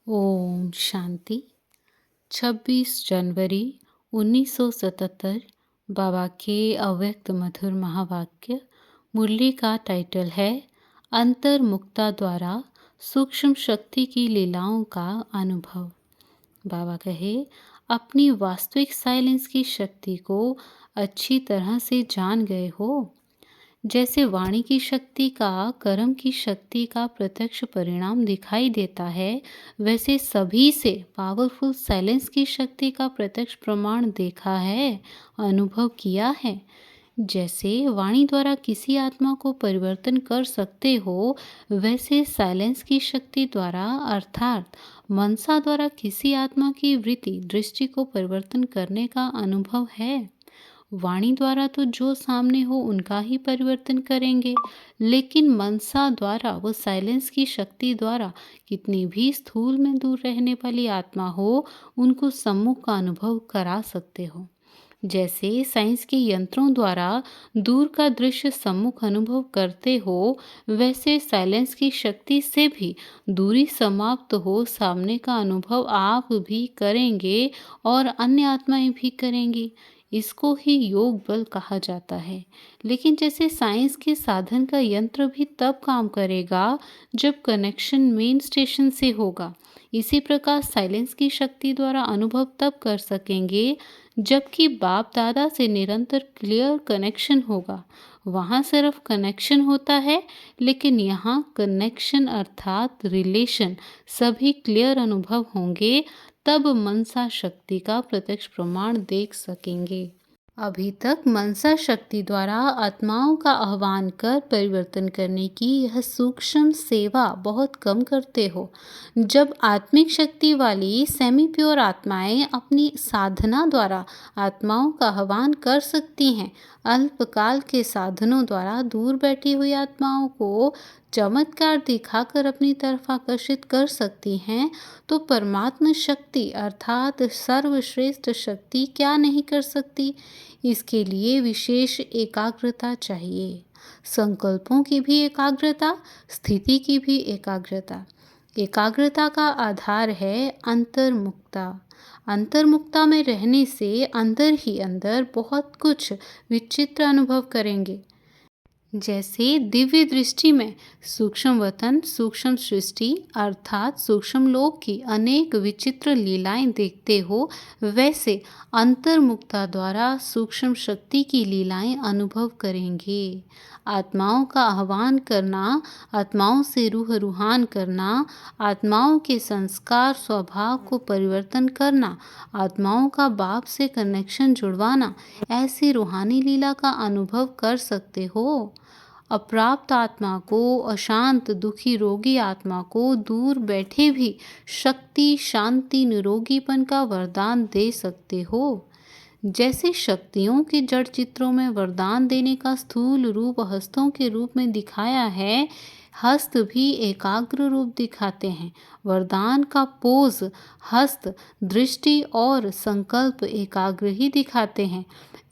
ओम शांति। 26 जनवरी 1977 बाबा के अव्यक्त मधुर महावाक्य। मुरली का टाइटल है अंतर्मुक्ता द्वारा सूक्ष्म शक्ति की लीलाओं का अनुभव। बाबा कहे, अपनी वास्तविक साइलेंस की शक्ति को अच्छी तरह से जान गए हो। जैसे वाणी की शक्ति का कर्म की शक्ति का प्रत्यक्ष परिणाम दिखाई देता है, वैसे सभी से पावरफुल साइलेंस की शक्ति का प्रत्यक्ष प्रमाण देखा है, अनुभव किया है। जैसे वाणी द्वारा किसी आत्मा को परिवर्तन कर सकते हो, वैसे साइलेंस की शक्ति द्वारा अर्थात मनसा द्वारा किसी आत्मा की वृत्ति दृष्टि को परिवर्तन करने का अनुभव है। वाणी द्वारा तो जो सामने हो उनका ही परिवर्तन करेंगे, लेकिन मनसा द्वारा वो साइलेंस की शक्ति द्वारा कितनी भी स्थूल में दूर रहने वाली आत्मा हो, उनको सम्मुख का अनुभव करा सकते हो। जैसे साइंस के यंत्रों द्वारा दूर का दृश्य सम्मुख अनुभव करते हो, वैसे साइलेंस की शक्ति से भी दूरी समाप्त हो सामने का अनुभव आप भी करेंगे और अन्य आत्माएं भी करेंगी। इसको ही योग बल कहा जाता है। लेकिन जैसे साइंस के साधन का यंत्र भी तब काम करेगा जब कनेक्शन मेन स्टेशन से होगा। इसी प्रकार साइलेंस की शक्ति द्वारा अनुभव तब कर सकेंगे जबकि बाप दादा से निरंतर क्लियर कनेक्शन होगा। वहाँ सिर्फ कनेक्शन होता है, लेकिन यहाँ कनेक्शन अर्थात रिलेशन सभी क्लियर अनुभव होंगे, तब मनसा शक्ति का प्रत्यक्ष प्रमाण देख सकेंगे। अभी तक मनसा शक्ति द्वारा आत्माओं का आह्वान कर परिवर्तन करने की यह सूक्ष्म सेवा बहुत कम करते हो। जब आत्मिक शक्ति वाली सेमी प्योर आत्माएं अपनी साधना द्वारा आत्माओं का आह्वान कर सकती हैं, अल्पकाल के साधनों द्वारा दूर बैठी हुई आत्माओं को चमत्कार दिखाकर अपनी तरफ आकर्षित कर सकती हैं, तो परमात्मा शक्ति अर्थात सर्वश्रेष्ठ शक्ति क्या नहीं कर सकती। इसके लिए विशेष एकाग्रता चाहिए, संकल्पों की भी एकाग्रता, स्थिति की भी एकाग्रता। एकाग्रता का आधार है अंतर्मुक्ता। अंतर्मुक्ता में रहने से अंदर ही अंदर बहुत कुछ विचित्र अनुभव करेंगे। जैसे दिव्य दृष्टि में सूक्ष्म वतन सूक्ष्म सृष्टि अर्थात सूक्ष्म लोक की अनेक विचित्र लीलाएं देखते हो, वैसे अंतर्मुक्ता द्वारा सूक्ष्म शक्ति की लीलाएं अनुभव करेंगे। आत्माओं का आह्वान करना, आत्माओं से रूह रूहान करना, आत्माओं के संस्कार स्वभाव को परिवर्तन करना, आत्माओं का बाप से कनेक्शन जुड़वाना, ऐसी रूहानी लीला का अनुभव कर सकते हो। अप्राप्त आत्मा को, अशांत दुखी रोगी आत्मा को दूर बैठे भी शक्ति शांति निरोगीपन का वरदान दे सकते हो। जैसे शक्तियों के जड़ चित्रों में वरदान देने का स्थूल रूप हस्तों के रूप में दिखाया है, हस्त भी एकाग्र रूप दिखाते हैं। वरदान का पोज, हस्त, दृष्टि और संकल्प एकाग्र ही दिखाते हैं।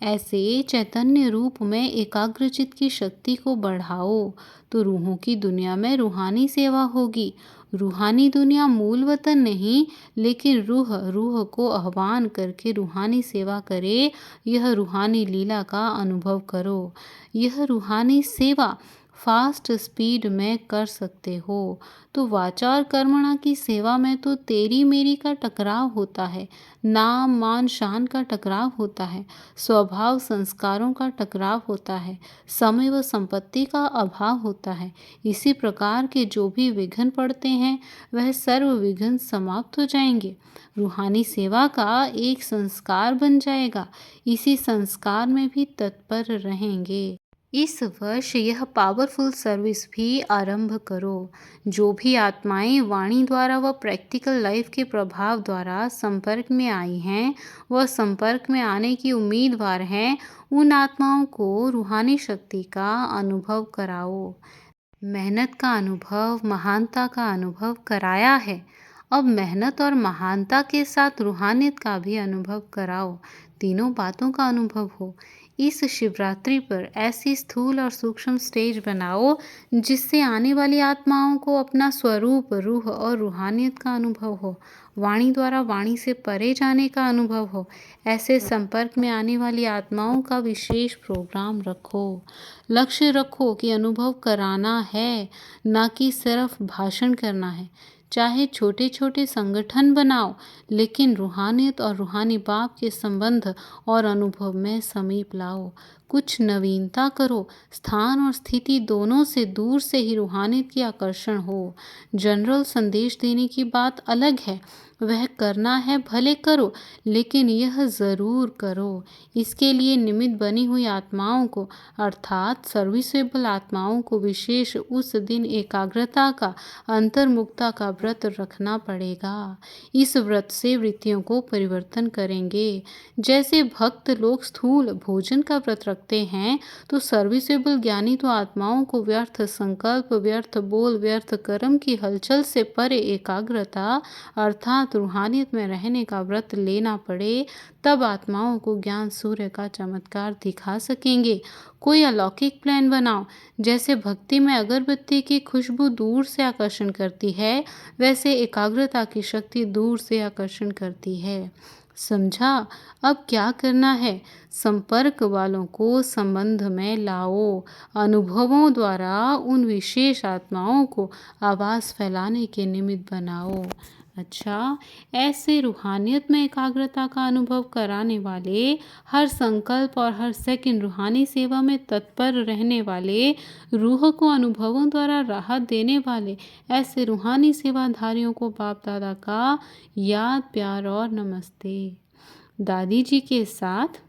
ऐसे चैतन्य रूप में एकाग्रचित की शक्ति को बढ़ाओ तो रूहों की दुनिया में रूहानी सेवा होगी। रूहानी दुनिया मूल वतन नहीं, लेकिन रूह रूह को आह्वान करके रूहानी सेवा करे। यह रूहानी लीला का अनुभव करो। यह रूहानी सेवा फास्ट स्पीड में कर सकते हो। तो वाचा और कर्मणा की सेवा में तो तेरी मेरी का टकराव होता है, नाम मान शान का टकराव होता है, स्वभाव संस्कारों का टकराव होता है, समय व संपत्ति का अभाव होता है। इसी प्रकार के जो भी विघ्न पड़ते हैं, वह सर्व विघ्न समाप्त हो जाएंगे। रूहानी सेवा का एक संस्कार बन जाएगा। इसी संस्कार में भी तत्पर रहेंगे। इस वर्ष यह पावरफुल सर्विस भी आरंभ करो। जो भी आत्माएं वाणी द्वारा व प्रैक्टिकल लाइफ के प्रभाव द्वारा संपर्क में आई हैं, वह संपर्क में आने की उम्मीदवार हैं, उन आत्माओं को रूहानी शक्ति का अनुभव कराओ। मेहनत का अनुभव, महानता का अनुभव कराया है। अब मेहनत और महानता के साथ रूहानियत का भी अनुभव कराओ। तीनों बातों का अनुभव हो। इस शिवरात्रि पर ऐसी स्थूल और सूक्ष्म स्टेज बनाओ जिससे आने वाली आत्माओं को अपना स्वरूप, रूह और रूहानियत का अनुभव हो। वाणी द्वारा वाणी से परे जाने का अनुभव हो। ऐसे संपर्क में आने वाली आत्माओं का विशेष प्रोग्राम रखो। लक्ष्य रखो कि अनुभव कराना है, ना कि सिर्फ भाषण करना है। चाहे छोटे छोटे संगठन बनाओ, लेकिन रूहानियत और रूहानी बाप के संबंध और अनुभव में समीप लाओ। कुछ नवीनता करो। स्थान और स्थिति दोनों से दूर से ही रूहानियत की आकर्षण हो। जनरल संदेश देने की बात अलग है, वह करना है भले करो, लेकिन यह ज़रूर करो। इसके लिए निमित्त बनी हुई आत्माओं को, अर्थात सर्विसेबल आत्माओं को विशेष उस दिन एकाग्रता का, अंतर्मुखता का व्रत रखना पड़ेगा। इस व्रत से वृत्तियों को परिवर्तन करेंगे। जैसे भक्त लोग स्थूल भोजन का व्रत रखते हैं, तो सर्विसेबल ज्ञानी तो आत्माओं को व्यर्थ संकल्प, व्यर्थ बोल, व्यर्थ कर्म की हलचल से परे एकाग्रता अर्थात रूहानियत में रहने का व्रत लेना पड़े, तब आत्माओं को ज्ञान सूर्य का चमत्कार दिखा सकेंगे। कोई अलौकिक प्लान बनाओ। जैसे भक्ति में अगरबत्ती की खुशबू दूर से आकर्षण करती है, वैसे एकाग्रता की शक्ति दूर से आकर्षण करती है। समझा? अब क्या करना है? संपर्क वालों को संबंध में लाओ। अनुभवों द्वारा उन विशेष आत्माओं को आवाज़ फैलाने के निमित्त बनाओ। अच्छा, ऐसे रूहानियत में एकाग्रता का अनुभव कराने वाले, हर संकल्प और हर सेकंड रूहानी सेवा में तत्पर रहने वाले, रूह को अनुभवों द्वारा राहत देने वाले, ऐसे रूहानी सेवाधारियों को बाप दादा का याद, प्यार और नमस्ते। दादी जी के साथ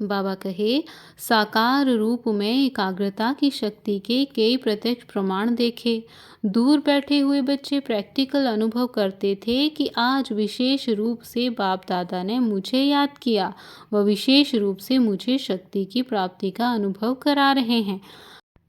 बाबा कहे, साकार रूप में एकाग्रता की शक्ति के कई प्रत्यक्ष प्रमाण देखे। दूर बैठे हुए बच्चे प्रैक्टिकल अनुभव करते थे कि आज विशेष रूप से बाप दादा ने मुझे याद किया, वह विशेष रूप से मुझे शक्ति की प्राप्ति का अनुभव करा रहे हैं।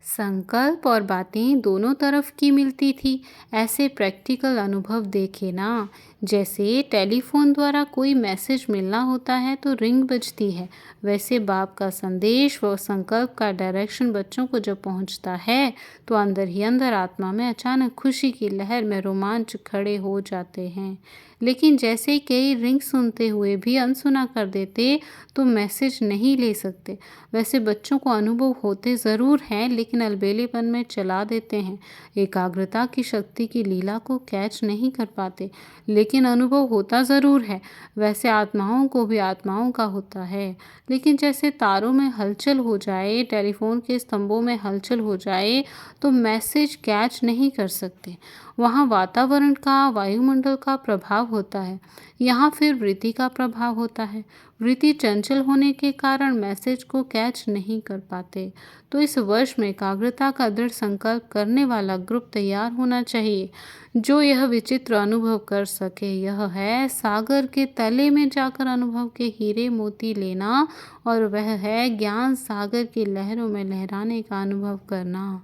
संकल्प और बातें दोनों तरफ की मिलती थी। ऐसे प्रैक्टिकल अनुभव देखे ना। जैसे टेलीफोन द्वारा कोई मैसेज मिलना होता है तो रिंग बजती है, वैसे बाप का संदेश व संकल्प का डायरेक्शन बच्चों को जब पहुंचता है, तो अंदर ही अंदर आत्मा में अचानक खुशी की लहर में रोमांच खड़े हो जाते हैं। लेकिन जैसे कई रिंग सुनते हुए भी अनसुना कर देते, तो मैसेज नहीं ले सकते। वैसे बच्चों को अनुभव होते ज़रूर हैं, लेकिन अलबेलेपन में चला देते हैं। एकाग्रता की शक्ति की लीला को कैच नहीं कर पाते, लेकिन अनुभव होता ज़रूर है। वैसे आत्माओं को भी आत्माओं का होता है, लेकिन जैसे तारों में हलचल हो जाए, टेलीफोन के स्तंभों में हलचल हो जाए, तो मैसेज कैच नहीं कर सकते। वहाँ वातावरण का, वायुमंडल का प्रभाव होता है। यहाँ फिर वृत्ति का प्रभाव होता है। वृत्ति चंचल होने के कारण मैसेज को कैच नहीं कर पाते। तो इस वर्ष में एकाग्रता का दृढ़ संकल्प करने वाला ग्रुप तैयार होना चाहिए, जो यह विचित्र अनुभव कर सके। यह है सागर के तले में जाकर अनुभव के हीरे मोती लेना, और वह है ज्ञान सागर की लहरों में लहराने का अनुभव करना।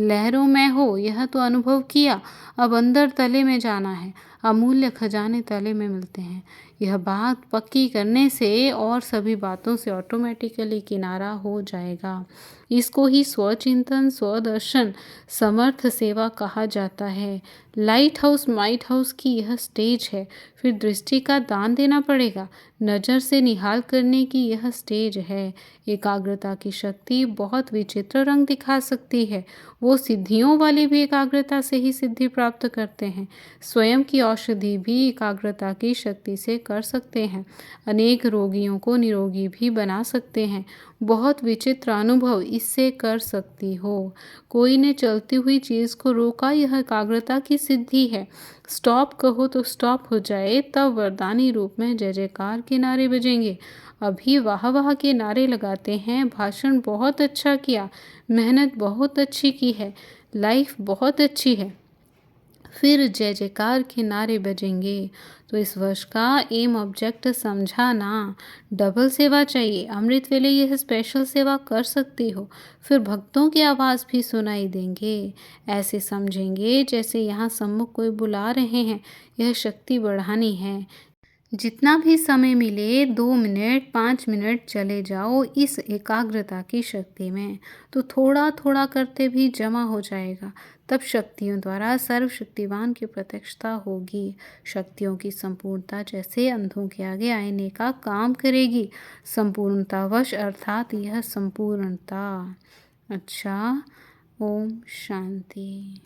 लहरों में हो यह तो अनुभव किया, अब अंदर तले में जाना है। अमूल्य खजाने तले में मिलते हैं। यह बात पक्की करने से और सभी बातों से ऑटोमेटिकली किनारा हो जाएगा। इसको ही स्वचिंतन, स्वदर्शन, समर्थ सेवा कहा जाता है। लाइट हाउस माइट हाउस की यह स्टेज है। फिर दृष्टि का दान देना पड़ेगा। नज़र से निहाल करने की यह स्टेज है। एकाग्रता की शक्ति बहुत विचित्र रंग दिखा सकती है। वो सिद्धियों वाले भी एकाग्रता से ही सिद्धि प्राप्त करते हैं। स्वयं की औषधि भी एकाग्रता की शक्ति से कर सकते हैं। अनेक रोगियों को निरोगी भी बना सकते हैं। बहुत विचित्र अनुभव इससे कर सकती हो। कोई ने चलती हुई चीज़ को रोका, यह एकाग्रता की सिद्धि है। स्टॉप कहो तो स्टॉप हो जाए, तब वरदानी रूप में जय जयकार के नारे बजेंगे। अभी वाह वाह के नारे लगाते हैं, भाषण बहुत अच्छा किया, मेहनत बहुत अच्छी की है, लाइफ बहुत अच्छी है, फिर जय जयकार के नारे बजेंगे। तो इस वर्ष का एम ऑब्जेक्ट समझा ना। डबल सेवा चाहिए। अमृत वेले यह स्पेशल सेवा कर सकती हो, फिर भक्तों की आवाज़ भी सुनाई देंगे। ऐसे समझेंगे जैसे यहाँ सम्मुख कोई बुला रहे हैं, यह शक्ति बढ़ानी है। जितना भी समय मिले 2 मिनट 5 मिनट चले जाओ इस एकाग्रता की शक्ति में, तो थोड़ा-थोड़ा करते भी जमा हो जाएगा। तब शक्तियों द्वारा सर्वशक्तिवान की प्रत्यक्षता होगी। शक्तियों की संपूर्णता जैसे अंधों के आगे आईने का काम करेगी। संपूर्णतावश अर्थात यह संपूर्णता। अच्छा, ओम शांति।